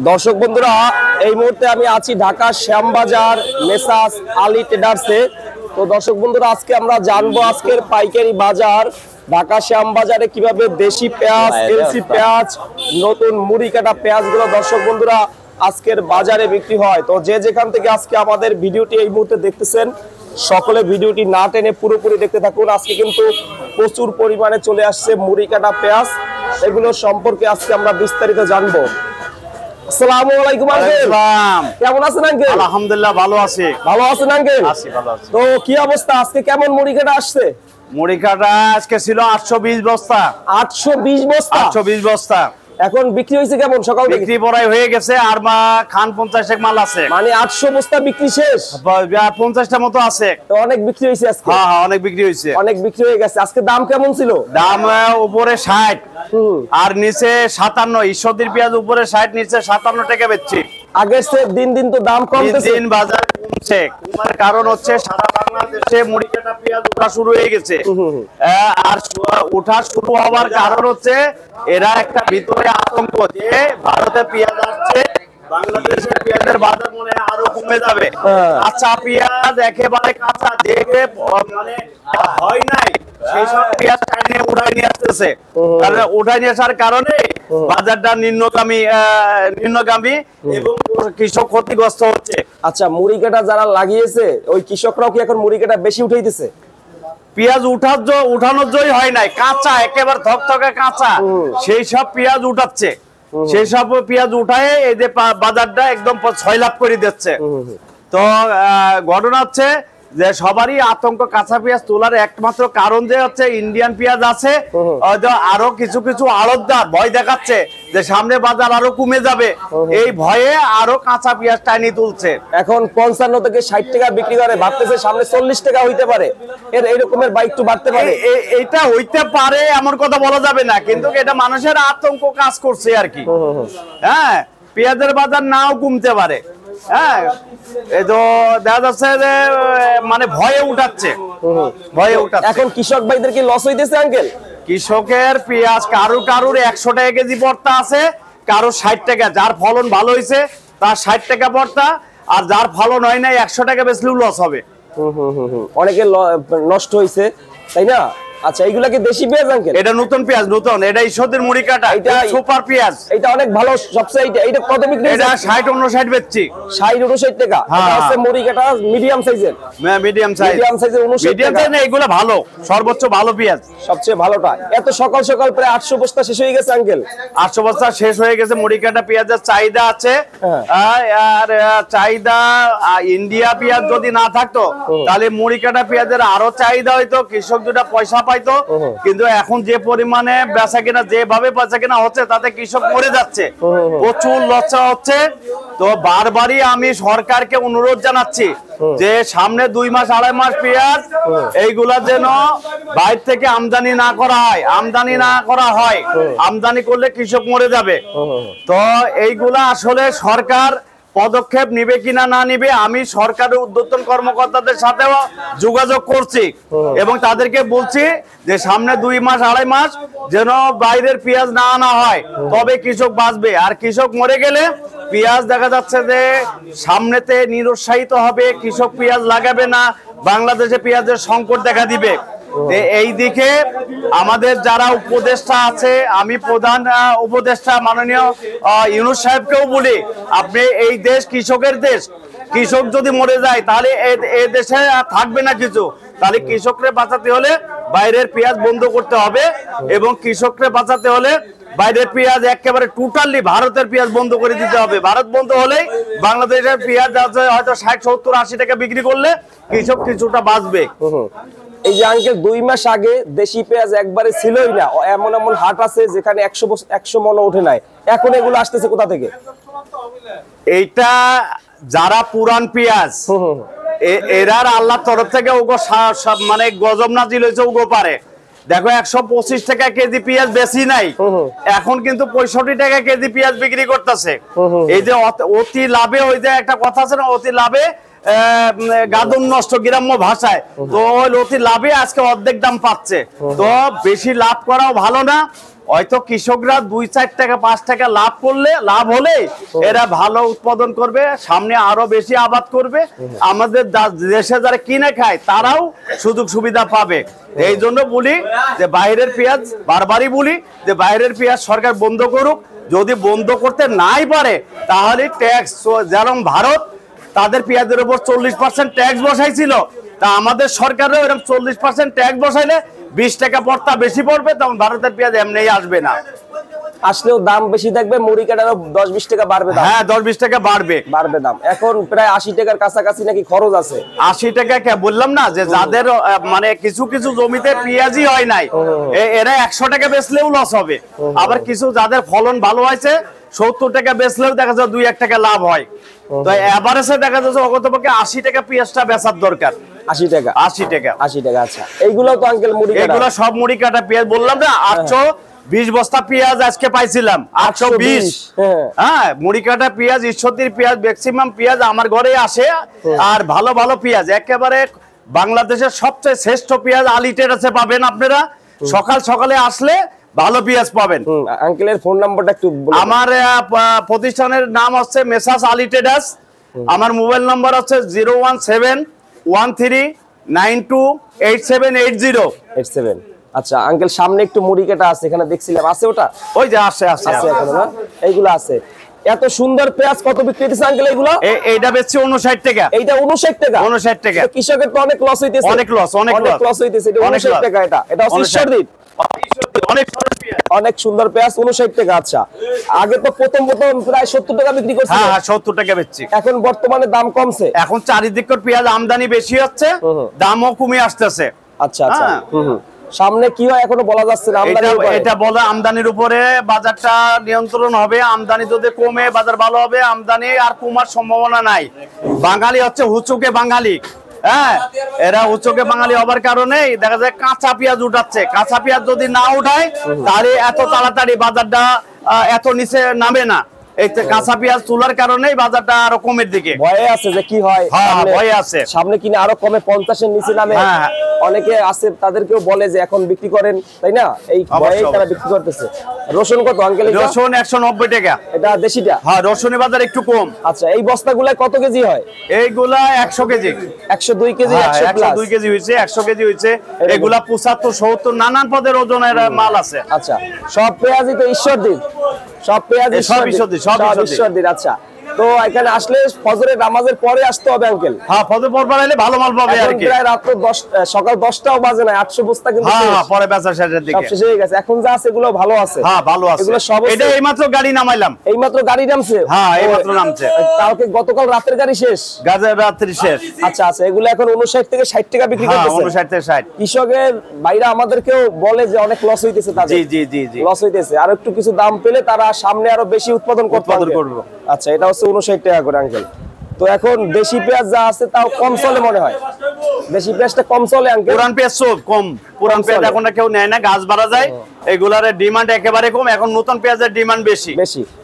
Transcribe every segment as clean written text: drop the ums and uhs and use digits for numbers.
দর্শক বন্ধুরা, এই মুহূর্তে আমি আছি ঢাকা শ্যামবাজার মেসাস আলী ট্রেডার্সে। তো দর্শক বন্ধুরা, আজকে আমরা জানবো আজকের পাইকারি বাজার ঢাকা শ্যামবাজারে কিভাবে দেশি পেঁয়াজ, এলসি পেঁয়াজ, নতুন মুড়ি কাটা পেঁয়াজগুলো দর্শক বন্ধুরা আজকের বাজারে বিক্রি হয়। তো যে যেখান থেকে আজকে আমাদের ভিডিওটি এই মুহূর্তে দেখতেছেন, সকলে ভিডিওটি না টেনে পুরোপুরি দেখতে থাকুন। আজকে কিন্তু প্রচুর পরিমাণে চলে আসছে মুড়ি কাটা পেঁয়াজ, এগুলো সম্পর্কে আজকে আমরা বিস্তারিত জানবো। আসসালামু আলাইকুম আঙ্কেল, কেমন আছেন আঙ্কেল? আলহামদুলিল্লাহ ভালো আছি। ভালো আছেন আঙ্কেল? আছি, ভালো আছি। তো কি অবস্থা, আজকে কেমন মুড়ি কাটা আসছে? মুড়ি কাটা আজকে ছিল 820 বস্তা। 820 বস্তা? 820 বস্তা। এখন বিক্রি হয়েছে কেমন? সকাল থেকে বিক্রি পড়াই হয়ে গেছে, আর খান 50 এক মাল আছে। মানে 800 বস্তা বিক্রি শেষ? 50টা মতো আছে। তো অনেক বিক্রি হয়েছে আজকে? হ্যাঁ হ্যাঁ, অনেক বিক্রি হয়েছে। অনেক বিক্রি হয়ে গেছে। আজকে দাম কেমন ছিল? দাম উপরে 60 আর নিচে 57। ঈশ্বরদীর পেঁয়াজ উপরে 60, নিচে 57 টাকা বেচছি। আগের চেয়ে দিন দিন তো দাম কমতেছে। দিন বাজার কমছে, কমার কারণ হচ্ছে সারা বাংলাদেশে মুড়ি কাটা পেঁয়াজ ওঠা শুরু হয়ে গেছে। আর ওঠা শুরু হওয়ার কারণ হচ্ছে এরা একটা ভিতরে আতঙ্ক যে ভারতে পেঁয়াজ আসছে, বাংলাদেশের পেঁয়াজের বাজার মনে আরো কমে যাবে। কাঁচা পেঁয়াজ একেবারে কাঁচা দেখে মানে হয় নাই, সেই সব পেঁয়াজ টাইনে উঠাই নিয়ে আসতেছে। কারণ উঠাই নিয়ে আসার কারণে বাজারটা নিম্নগামী এবং কৃষক ক্ষতিগ্রস্ত হচ্ছে। আচ্ছা, মুড়ি কাটা যারা লাগিয়েছে ওই কৃষকরাও কি এখন মুড়ি কাটা বেশি উঠাইতেছে? পেঁয়াজ উঠানোর জয় হয় নাই, কাঁচা একেবারে থকথকে কাঁচা, সেই সব পেঁয়াজ উঠাচ্ছে। সেই সব পেঁয়াজ উঠায় এই যে বাজারটা একদম 6 লাখ করে দিচ্ছে। তো ঘটনা হচ্ছে যে সবারই আতঙ্ক কাঁচা পেঁয়াজ তোলার একমাত্র কারণ যে হচ্ছে ইন্ডিয়ান পেঁয়াজ আছে, আরো কিছু কিছু আড়তদার ভয় দেখাচ্ছে যে সামনে বাজার আরো কমে যাবে, এই ভয়ে আরো কাঁচা পেঁয়াজ টাইনি তুলছে। এখন 55 থেকে 60 টাকা বিক্রি করে, ভাবতেছে সামনে 40 টাকা হইতে পারে, এর এইরকমের বাইক একটু বাড়তে পারে। এটা হইতে পারে এমন কথা বলা যাবে না, কিন্তু এটা মানুষের আতঙ্ক কাজ করছে আর কি। হ্যাঁ, পেঁয়াজের বাজার নাও কমতে পারে। হ্যাঁ, এই তো দেখা যাচ্ছে যে মানে ভয়ে উঠাচ্ছে, ভয়ে উঠাচ্ছে। এখন কৃষক ভাইদের কি লস হইতেছে আঙ্কেল? কৃষকের পেঁয়াজ কারুর 100 টাকা কেজি পড়তা আছে, কারো 60 টাকা। যার ফলন ভালো হয়েছে তার 60 টাকা পড়তা, আর যার ফলন হয় নাই 100 টাকা বেচলেও লস হবে। অনেকে নষ্ট হয়েছে, তাই না? আচ্ছা, এইগুলা কি দেশি পেঁয়াজ আঙ্কেল? এটা নতুন পেঁয়াজ, নতুন। এটা ঈশ্বরদীর মুড়ি কাটা, এটা সুপার পেঁয়াজ। এটা অনেক ভালো সবচেয়ে। এটা কত বিক্রি? এটা 60-59 বেচছি। 60-59 টাকা। এটা আছে মুড়ি কাটা মিডিয়াম সাইজের। মিডিয়াম সাইজ, মিডিয়াম সাইজের 59 টাকা। না, এগুলো ভালো, সর্বোচ্চ ভালো পেঁয়াজ, সবচেয়ে ভালোটা। এত সকাল সকাল প্রায় 800 বস্তা শেষ হয়ে গেছে আঙ্কেল। 800 বস্তা শেষ হয়ে গেছে। মুড়ি কাটা পেঁয়াজের চাহিদা আছে, আর চাহিদা ইন্ডিয়া পেঁয়াজ যদি না থাকতো তাহলে মুড়ি কাটা পেঁয়াজের আরো চাহিদা হইতো, কৃষক দুটা পয়সা পাইতো। কিন্তু এখন যে পরিমাণে বেচা কিনা, যেভাবে বেচা কিনা হচ্ছে, তাতে কৃষক মরে যাচ্ছে, প্রচুর লস হচ্ছে। তো বারবারই আমি সরকারকে অনুরোধ জানাচ্ছি যে সামনে 2 মাস 2.5 মাস পেঁয়াজ এইগুলা যেন বাইরে থেকে আমদানি না করা হয়। আমদানি করলে কৃষক মরে যাবে। তো এইগুলা আসলে সরকার পদক্ষেপ নিবে কিনা না নিবে, আমি সরকারের ঊর্ধ্বতন কর্মকর্তাদের সাথেও যোগাযোগ করছি এবং তাদেরকে বলছি যে সামনে 2 মাস 2.5 মাস যেন বাইরের পেঁয়াজ না আনা হয়, তবে কৃষক বাঁচবে। আর কৃষক মরে গেলে পেঁয়াজ দেখা যাচ্ছে যে সামনেতে নিরুৎসাহিত হবে, কৃষক পেঁয়াজ লাগাবে না, বাংলাদেশে পেঁয়াজের সংকট দেখা দিবে। এই দিকে আমাদের যারা উপদেষ্টা আছে, আমি প্রধান উপদেষ্টা মাননীয় ইউনূস সাহেবকেও বলি, আপনি এই দেশ কৃষকের দেশ, কৃষক যদি মরে যায় তাহলে এই দেশে থাকবে না কিছু। তাহলে কৃষকরে বাঁচাতে হলে বাইরের পেঁয়াজ বন্ধ করতে হবে, এবং কৃষকরে বাঁচাতে হলে বাইরের পেঁয়াজ একেবারে টোটালি ভারতের পেঁয়াজ বন্ধ করে দিতে হবে। ভারত বন্ধ হলেই বাংলাদেশের পেঁয়াজ আছে হয়তো 60-70-80 টাকা বিক্রি করলে কৃষক কিছুটা বাঁচবে। এই যে আঙ্কেল 2 মাস আগে দেশি পেঁয়াজ একবারে ছিলই না, এমন এমন হাট আছে যেখানে 100 মন ওঠে নাই। এখন এগুলো আসতেছে কোথা থেকে? এইটা যারা পুরান পেঁয়াজ, এরার আল্লাহর তরফ থেকে ওগো মানে গজব নাজিল হয়েছে, ওগো পারে। দেখো 125 টাকা কেজি পেঁয়াজ বেশি নাই, এখন কিন্তু 65 টাকা কেজি পেঁয়াজ বিক্রি করতেছে। এই যে অতি লাভে, ওই যে একটা কথা আছে না, অতি লাভে গাদন নষ্ট গ্রাম্য ভাষায়, তো অতি লাভে আজকে অর্ধেক দাম পাচ্ছে। তো বেশি লাভ করাও ভালো না, হয়তো কৃষকরা 2-4 টাকা 5 টাকা লাভ হলে এরা ভালো উৎপাদন করবে, সামনে আরো বেশি আবাদ করবে, আমাদের দেশে যারা কিনে খায় তারাও সুযোগ সুবিধা পাবে। এই জন্য বলি যে বাইরের পেঁয়াজ, বারবারই বলি যে বাইরের পেঁয়াজ সরকার বন্ধ করুক। যদি বন্ধ করতে নাই পারে তাহলে ট্যাক্স, যেমন ভারত তাদের পেঁয়াজের উপর 40% ট্যাক্স বসাইছিল, তা আমাদের সরকারও এরকম 40% ট্যাক্স বসাইলে 20 টাকা পড়তা বেশি পড়বে, তখন ভারতের পেঁয়াজ এমনিই আসবে না, আসলেও দাম বেশি থাকবে, মুড়ি কাটারও 10-20 টাকা বাড়বে দাম। হ্যাঁ 10-20 টাকা বাড়বে দাম। এখন প্রায় 80 টাকার কাছাকাছি নাকি খরচ আছে। 80 টাকা কে বললাম না যে যাদের মানে কিছু কিছু জমিতে পেঁয়াজই হয় নাই এরা 100 টাকা বেচলেও লস হবে, আবার কিছু যাদের ফলন ভালো হয়েছে 70 টাকা বেচলেও দেখা যায় 2-1 টাকা লাভ হয়। তো এভারেজে দেখা যাচ্ছে অগতপক্ষে 80 টাকা পেঁয়াজটা বেচার দরকার। 80 টাকা। 80 টাকা। আচ্ছা, এইগুলো তো আঙ্কেল মুড়ি কাটা, এগুলো সব মুড়ি কাটা পেঁয়াজ। বললাম না 820 বস্তা পেঁয়াজ আজকে পাইছিলাম, 820। হ্যাঁ মুড়ি কাটা পেঁয়াজ, ঈশ্বরদীর পেঁয়াজ, ম্যাক্সিমাম পেঁয়াজ আমার ঘরে আসে। আর ভালো ভালো পেঁয়াজ একেবারে বাংলাদেশের সবচেয়ে শ্রেষ্ঠ পেঁয়াজ আলী ট্রেডার্সে পাবেন আপনারা। সকালে আসলে ভালো পেঁয়াজ পাবেন। আঙ্কেলের ফোন নাম্বারটা একটু বলুন। আমার প্রতিষ্ঠানের নাম হচ্ছে মেসাস আলী ট্রেডার্স। আমার মোবাইল নাম্বার হচ্ছে 01713928780। আচ্ছা আঙ্কেল, সামনে একটু মুড়ি কাটা আছে, এখানে দেখছিলাম, আছে ওটা? ওই যে আছে এখনো না, এইগুলো আছে। এত সুন্দর পেঁয়াজ কত বিক্রি হইতেছে আঙ্কেল এগুলো? এইটা বেচছে 59 টাকা। এইটা 59 টাকা? 59 টাকা। কৃষকের তো অনেক লস হইতেছে। অনেক লস হইতেছে। এটা 59 টাকা। এটা ঈশ্বরদীর অনেক সুন্দর পেঁয়াজ, 59 টাকা। আচ্ছা, আগে তো প্রথম প্রায় 70 টাকা বিক্রি করছে। হ্যাঁ 70 টাকা বেচছি। এখন বর্তমানে দাম কমছে। এখন চারিদিকের পেঁয়াজ আমদানি বেশি হচ্ছে, দামও কমে আসতেছে। আচ্ছা। সামনে কি হয় এখনো বলা যাচ্ছে না। এটা বলে আমদানির উপরে বাজারটা নিয়ন্ত্রণ হবে। আমদানি যদি কমে বাজার ভালো হবে, আমদানি আর কমার সম্ভাবনা নাই। বাঙালি হচ্ছে হুচুকে বাঙালি। হ্যাঁ, এরা উচ্চকে বাঙালি হবার কারণে দেখা যায় কাঁচা পেঁয়াজ উঠাচ্ছে। কাঁচা পেঁয়াজ যদি না উঠায় তাহলে এত তাড়াতাড়ি বাজারটা এত নিচে নামে না। এই কাঁচা পেঁয়াজ তোলার কারণেই বাজারটা আরো কমের দিকে ভয়ে আছে যে কি হয়। ভয়ে আছে সামনে কিনে আরো কমে 50-এর নিচে নামে। অনেকে আছে তাদেরকেও বলে যে এখন বিক্রি করেন, তাই না? এই ভয়ে তারা বিক্রি করতেছে। রসুন কত আঙ্কেল? রসুন 190 টাকা। এটা দেশিটা? হ্যাঁ, রসুনের বাজার একটু কম। আচ্ছা, এই বস্তাগুলা কত কেজি হয়? এইগুলা 100 কেজি, 102 কেজি, 102 কেজি হইছে, 100 কেজি হইছে। এগুলা 75, 70 নানান পদের ওজনের মাল আছে। আচ্ছা, সব পেঁয়াজই তো ঈশ্বরদীর? সব পেঁয়াজ ঈশ্বরদীর। আচ্ছা, তো এখানে আসলে ফজরের নামাজের পরে আসতে হবে আঙ্কেল? হ্যাঁ, ফজরের পর আইলে ভালো মাল পাবে আর কি। প্রায় রাত 10, সকাল 10টাও বাজে না, 800 বস্তা কিন্তু পরে বেচা শেষের দিকে সব শেষ হয়ে গেছে। এখন যা আছে এগুলো ভালো আছে? হ্যাঁ, ভালো আছে। এগুলো সব এটা এইমাত্র গাড়ি নামাইলাম। এইমাত্র গাড়ি নামছে? হ্যাঁ, এইমাত্র নামছে। কালকে গতকাল রাতের গাড়ি শেষ? রাত্রি শেষ। আচ্ছা, এগুলো এখন 59 থেকে 60 টাকা বিক্রি করতেছে। 59 থেকে 60। কৃষকের ভাইরা আমাদেরকেও বলে যে অনেক লস হইতেছে তাদের। জি লস হইতেছে। আর একটু কিছু দাম পেলে তারা সামনে আরো বেশি উৎপাদন করবে। আচ্ছা, এটা হচ্ছে 59 টাকা করে আঙ্কেল। তো এখন দেশি পেঁয়াজ যা আছে তাও কম চলে মনে হয়। দেশি পেঁয়াজটা কম চলে আঙ্কেল? পুরান পেঁয়াজ সব কম। পুরান পেঁয়াজ এখন কেউ নেয় না, গাছ বাড়া যায়। এগুলার ডিমান্ড একেবারে কম। এখন নতুন পেঁয়াজের ডিমান্ড বেশি।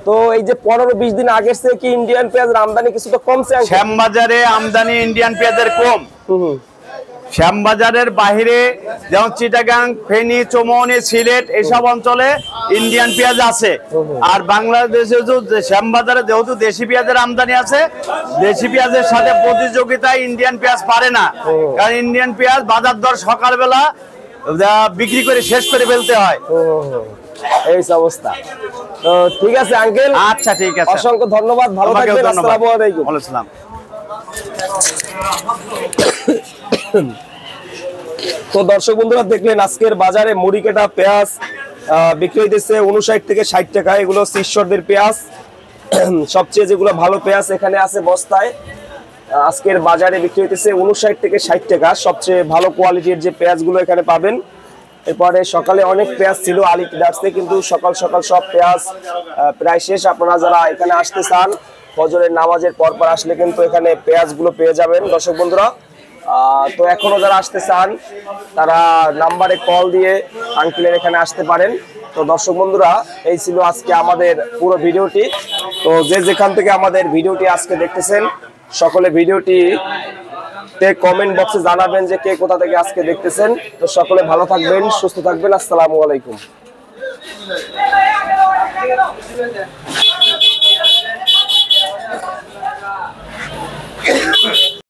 তো এই যে 15-20 দিন আগের থেকে কি ইন্ডিয়ান পেঁয়াজের আমদানি কিছু তো কমছে আঙ্কেল? শ্যামবাজারে আমদানি ইন্ডিয়ান পেঁয়াজের কম। শ্যামবাজারের বাইরে যেমন চিটাগাং, ফেনী, চৌমনি, সিলেট এইসব অঞ্চলে ইন্ডিয়ান পেঁয়াজ আছে। আর বাংলাদেশে শ্যামবাজারে যেহেতু দেশি পেঁয়াজের আমদানি আছে, দেশি পেঁয়াজের সাথে প্রতিযোগিতায় ইন্ডিয়ান পেঁয়াজ পারে না। কারণ ইন্ডিয়ান পেঁয়াজ বাজার দর সকালবেলা বিক্রি করে শেষ করে ফেলতে হয়। এই অবস্থা। তো ঠিক আছে আঙ্কেল। আচ্ছা, ঠিক আছে, অসংখ্য ধন্যবাদ। ভালো থাকবেন। আসসালামু আলাইকুম। ওয়া আলাইকুম আসসালাম। তো দর্শক বন্ধুরা, দেখলেন আজকের বাজারে মুড়ি কাটা পেঁয়াজ বিক্রি হইতেছে 59 থেকে 60 টাকা। এগুলো ঈশ্বরদীর পেঁয়াজ। সবচেয়ে যেগুলো ভালো পেঁয়াজ এখানে আছে বস্তায়। আজকের বাজারে বিক্রি হইতেছে 59 থেকে 60 টাকা। সবচেয়ে ভালো কোয়ালিটির যে পেঁয়াজগুলো এখানে পাবেন। এরপরে সকালে অনেক পেঁয়াজ ছিল আলী ট্রেডার্সে, কিন্তু সকাল সব পেঁয়াজ প্রায় শেষ। আপনারা যারা এখানে আসতে চান ফজরের নামাজের পর আসলে কিন্তু এখানে পেঁয়াজগুলো পেয়ে যাবেন দর্শক বন্ধুরা। তো এখনো যারা আসতে চান তারা নাম্বারে কল দিয়ে আঙ্কেলের এখানে আসতে পারেন। তো দর্শক বন্ধুরা, এই ছিল আজকে আমাদের পুরো ভিডিওটি। তো যে যেখান থেকে আমাদের ভিডিওটি আজকে দেখতেছেন সকলে ভিডিওটি কমেন্ট বক্সে জানাবেন যে কে কোথা থেকে আজকে দেখতেছেন। তো সকলে ভালো থাকবেন, সুস্থ থাকবেন। আসসালামু আলাইকুম।